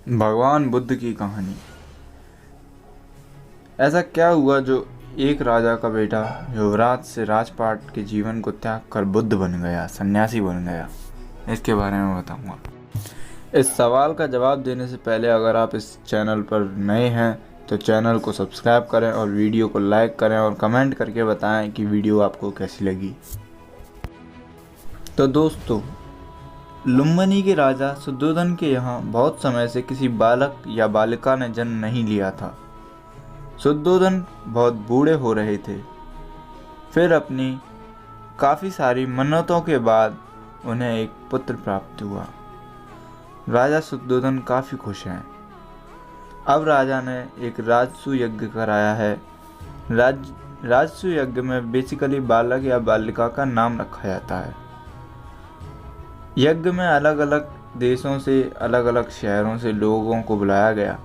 भगवान बुद्ध की कहानी। ऐसा क्या हुआ जो एक राजा का बेटा युवराज से राजपाट के जीवन को त्याग कर बुद्ध बन गया, सन्यासी बन गया? इसके बारे में बताऊंगा। इस सवाल का जवाब देने से पहले अगर आप इस चैनल पर नए हैं तो चैनल को सब्सक्राइब करें और वीडियो को लाइक करें और कमेंट करके बताएं कि वीडियो आपको कैसी लगी। तो दोस्तों, लुम्बिनी के राजा शुद्धोधन के यहाँ बहुत समय से किसी बालक या बालिका ने जन्म नहीं लिया था। शुद्धोधन बहुत बूढ़े हो रहे थे। फिर अपनी काफ़ी सारी मन्नतों के बाद उन्हें एक पुत्र प्राप्त हुआ। राजा शुद्धोधन काफ़ी खुश हैं। अब राजा ने एक राजसूय यज्ञ कराया है। राजसूय यज्ञ में बेसिकली बालक या बालिका का नाम रखा जाता है। यज्ञ में अलग अलग देशों से, अलग अलग शहरों से लोगों को बुलाया गया।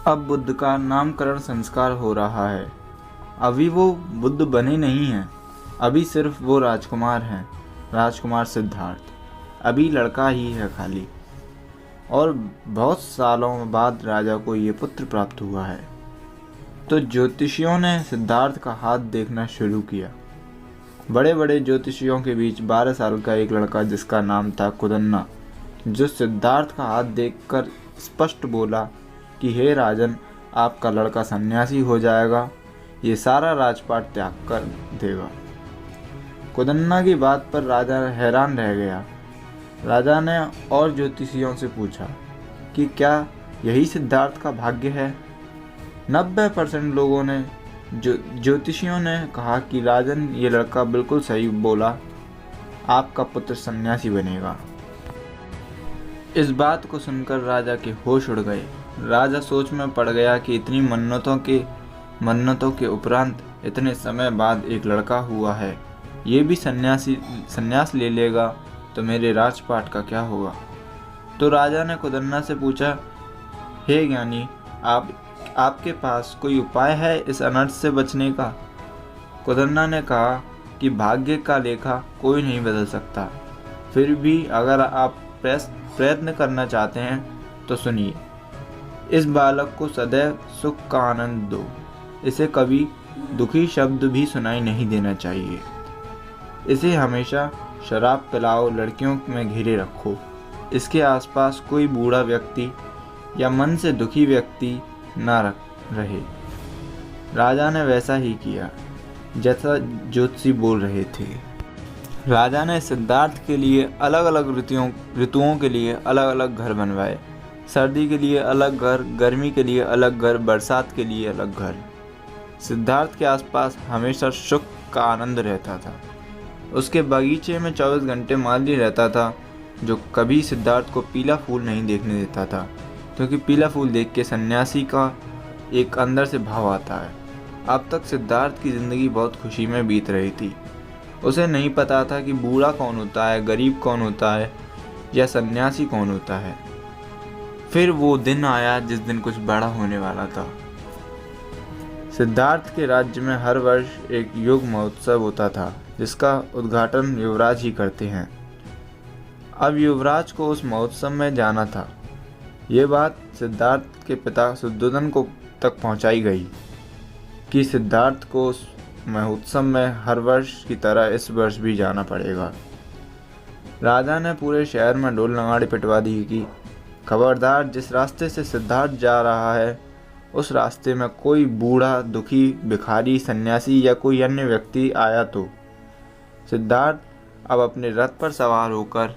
अब बुद्ध का नामकरण संस्कार हो रहा है। अभी वो बुद्ध बने नहीं हैं, अभी सिर्फ वो राजकुमार हैं, राजकुमार सिद्धार्थ। अभी लड़का ही है खाली। और बहुत सालों बाद राजा को ये पुत्र प्राप्त हुआ है। तो ज्योतिषियों ने सिद्धार्थ का हाथ देखना शुरू किया। बड़े बड़े ज्योतिषियों के बीच 12 साल का एक लड़का जिसका नाम था कुदन्ना, जो सिद्धार्थ का हाथ देखकर स्पष्ट बोला कि हे राजन, आपका लड़का सन्यासी हो जाएगा, ये सारा राजपाट त्याग कर देगा। कुदन्ना की बात पर राजा हैरान रह गया। राजा ने और ज्योतिषियों से पूछा कि क्या यही सिद्धार्थ का भाग्य है? 90% लोगों ने, ज्योतिषियों ने कहा कि राजन, ये लड़का बिल्कुल सही बोला, आपका पुत्र सन्यासी बनेगा। इस बात को सुनकर राजा के होश उड़ गए। राजा सोच में पड़ गया कि इतनी मन्नतों के उपरांत इतने समय बाद एक लड़का हुआ है, ये भी सन्यास ले लेगा तो मेरे राजपाट का क्या होगा? तो राजा ने कुदन्ना से पूछा, हे ज्ञानी, आपके पास कोई उपाय है इस अनर्थ से बचने का? कुदन्ना ने कहा कि भाग्य का लेखा कोई नहीं बदल सकता, फिर भी अगर आप प्रयत्न करना चाहते हैं तो सुनिए। इस बालक को सदैव सुख का आनंद दो, इसे कभी दुखी शब्द भी सुनाई नहीं देना चाहिए। इसे हमेशा शराब पिलाओ, लड़कियों में घिरे रखो। इसके आसपास कोई बूढ़ा व्यक्ति या मन से दुखी व्यक्ति न रहे। राजा ने वैसा ही किया जैसा ज्योतिषी बोल रहे थे। राजा ने सिद्धार्थ के लिए अलग अलग ऋतुओं के लिए अलग अलग घर बनवाए। सर्दी के लिए अलग घर, गर्मी के लिए अलग घर, बरसात के लिए अलग घर। सिद्धार्थ के आसपास हमेशा सुख का आनंद रहता था। उसके बगीचे में 24 घंटे माली रहता था, जो कभी सिद्धार्थ को पीला फूल नहीं देखने देता था, क्योंकि पीला फूल देख के सन्यासी का एक अंदर से भाव आता है। अब तक सिद्धार्थ की ज़िंदगी बहुत खुशी में बीत रही थी। उसे नहीं पता था कि बूढ़ा कौन होता है, गरीब कौन होता है, या सन्यासी कौन होता है। फिर वो दिन आया जिस दिन कुछ बड़ा होने वाला था। सिद्धार्थ के राज्य में हर वर्ष एक योग महोत्सव होता था, जिसका उद्घाटन युवराज ही करते हैं। अब युवराज को उस महोत्सव में जाना था। ये बात सिद्धार्थ के पिता शुद्धोधन को तक पहुंचाई गई कि सिद्धार्थ को उस महोत्सव में हर वर्ष की तरह इस वर्ष भी जाना पड़ेगा। राजा ने पूरे शहर में ढोल नगाड़े पिटवा दी कि खबरदार, जिस रास्ते से सिद्धार्थ जा रहा है उस रास्ते में कोई बूढ़ा, दुखी, भिखारी, सन्यासी या कोई अन्य व्यक्ति आया तो सिद्धार्थ अब अपने रथ पर सवार होकर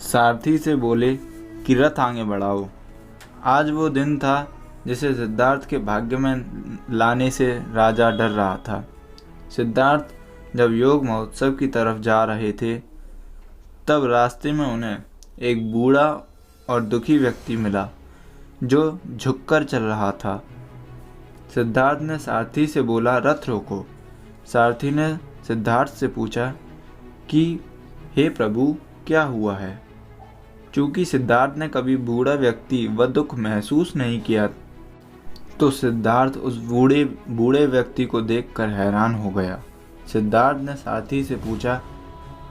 सारथी से बोले कि रथ आगे बढ़ाओ। आज वो दिन था जिसे सिद्धार्थ के भाग्य में लाने से राजा डर रहा था। सिद्धार्थ जब योग महोत्सव की तरफ जा रहे थे, तब रास्ते में उन्हें एक बूढ़ा और दुखी व्यक्ति मिला जो झुककर चल रहा था। सिद्धार्थ ने सारथी से बोला, रथ रोको। सारथी ने सिद्धार्थ से पूछा कि हे प्रभु, क्या हुआ है? चूँकि सिद्धार्थ ने कभी बूढ़ा व्यक्ति व दुख महसूस नहीं किया, तो सिद्धार्थ उस बूढ़े व्यक्ति को देखकर हैरान हो गया। सिद्धार्थ ने सारथी से पूछा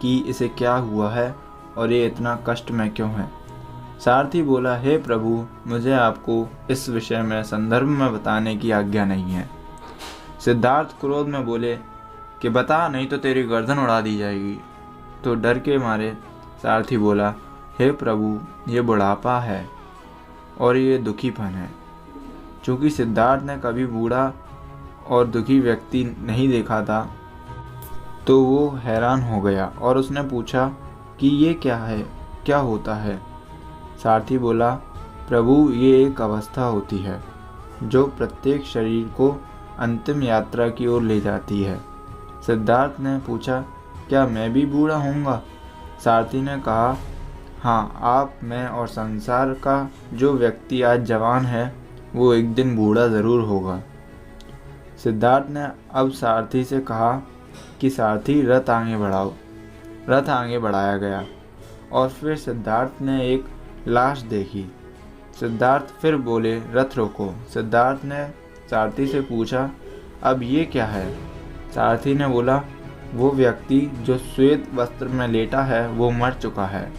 कि इसे क्या हुआ है और ये इतना कष्ट में क्यों है? सारथी बोला, हे प्रभु, मुझे आपको इस विषय में संदर्भ में बताने की आज्ञा नहीं है। सिद्धार्थ क्रोध में बोले कि बता, नहीं तो तेरी गर्दन उड़ा दी जाएगी। तो डर के मारे सारथी बोला, हे प्रभु, ये बुढ़ापा है और ये दुखीपन है। चूँकि सिद्धार्थ ने कभी बूढ़ा और दुखी व्यक्ति नहीं देखा था, तो वो हैरान हो गया और उसने पूछा कि ये क्या है, क्या होता है। सारथी बोला, प्रभु, ये एक अवस्था होती है जो प्रत्येक शरीर को अंतिम यात्रा की ओर ले जाती है। सिद्धार्थ ने पूछा, क्या मैं भी बूढ़ा होऊंगा? सारथी ने कहा, हाँ, आप, मैं और संसार का जो व्यक्ति आज जवान है वो एक दिन बूढ़ा ज़रूर होगा। सिद्धार्थ ने अब सारथी से कहा कि सारथी, रथ आगे बढ़ाओ। रथ आगे बढ़ाया गया और फिर सिद्धार्थ ने एक लाश देखी। सिद्धार्थ फिर बोले, रथ रोको। सिद्धार्थ ने सारथी से पूछा, अब ये क्या है? सारथी ने बोला, वो व्यक्ति जो श्वेत वस्त्र में लेटा है वो मर चुका है।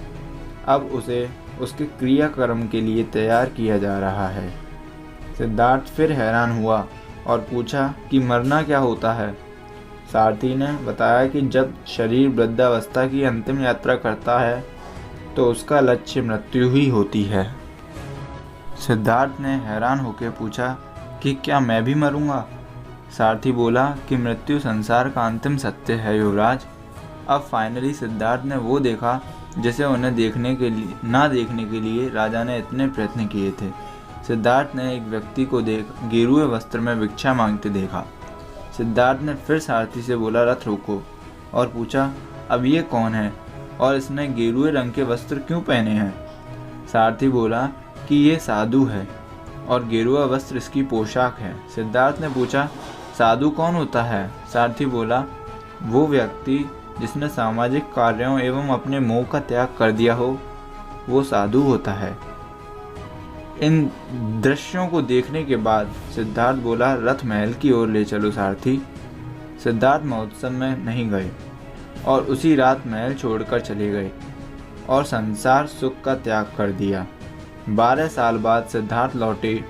अब उसे उसके क्रियाक्रम के लिए तैयार किया जा रहा है। सिद्धार्थ फिर हैरान हुआ और पूछा कि मरना क्या होता है? सारथी ने बताया कि जब शरीर वृद्धावस्था की अंतिम यात्रा करता है तो उसका लक्ष्य मृत्यु ही होती है। सिद्धार्थ ने हैरान होकर पूछा कि क्या मैं भी मरूंगा? सारथी बोला कि मृत्यु संसार का अंतिम सत्य है युवराज। अब फाइनली सिद्धार्थ ने वो देखा जिसे उन्हें ना देखने के लिए राजा ने इतने प्रयत्न किए थे। सिद्धार्थ ने एक व्यक्ति को गेरुए वस्त्र में भिक्षा मांगते देखा। सिद्धार्थ ने फिर सारथी से बोला, रथ रोको, और पूछा, अब ये कौन है और इसने गेरुए रंग के वस्त्र क्यों पहने हैं? सारथी बोला कि ये साधु है और गेरुआ वस्त्र इसकी पोशाक है। सिद्धार्थ ने पूछा, साधु कौन होता है? सारथी बोला, वो व्यक्ति जिसने सामाजिक कार्यों एवं अपने मोह का त्याग कर दिया हो, वो साधु होता है। इन दृश्यों को देखने के बाद सिद्धार्थ बोला, रथ महल की ओर ले चलो सारथी। सिद्धार्थ महोत्सव में नहीं गए और उसी रात महल छोड़कर चले गए और संसार सुख का त्याग कर दिया। 12 साल बाद सिद्धार्थ लौटे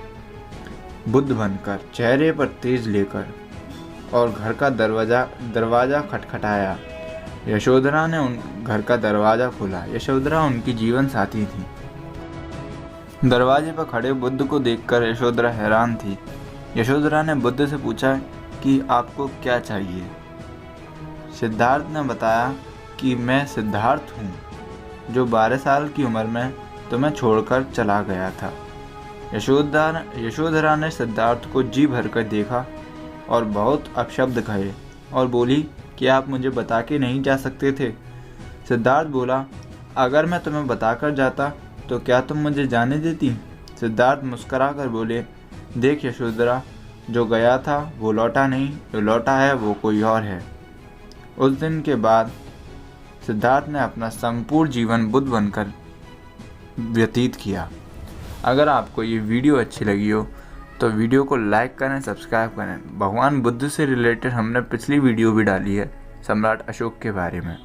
बुद्ध बनकर, चेहरे पर तेज लेकर, और घर का दरवाजा खटखटाया। यशोधरा ने घर का दरवाजा खोला। यशोधरा उनकी जीवन साथी थी। दरवाजे पर खड़े बुद्ध को देखकर यशोधरा हैरान थी। यशोधरा ने बुद्ध से पूछा कि आपको क्या चाहिए? सिद्धार्थ ने बताया कि मैं सिद्धार्थ हूँ, जो 12 साल की उम्र में तुम्हें छोड़कर चला गया था। यशोधरा ने सिद्धार्थ को जी भरकर देखा और बहुत अपशब्द कहे और बोली कि आप मुझे बता के नहीं जा सकते थे। सिद्धार्थ बोला, अगर मैं तुम्हें बताकर जाता तो क्या तुम मुझे जाने देती? सिद्धार्थ मुस्कुराकर बोले, देख यशोधरा, जो गया था वो लौटा नहीं, जो लौटा है वो कोई और है। उस दिन के बाद सिद्धार्थ ने अपना संपूर्ण जीवन बुद्ध बनकर व्यतीत किया। अगर आपको ये वीडियो अच्छी लगी हो तो वीडियो को लाइक करें, सब्सक्राइब करें। भगवान बुद्ध से रिलेटेड हमने पिछली वीडियो भी डाली है सम्राट अशोक के बारे में।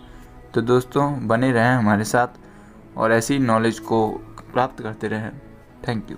तो दोस्तों, बने रहें हमारे साथ और ऐसी नॉलेज को प्राप्त करते रहें। Thank you.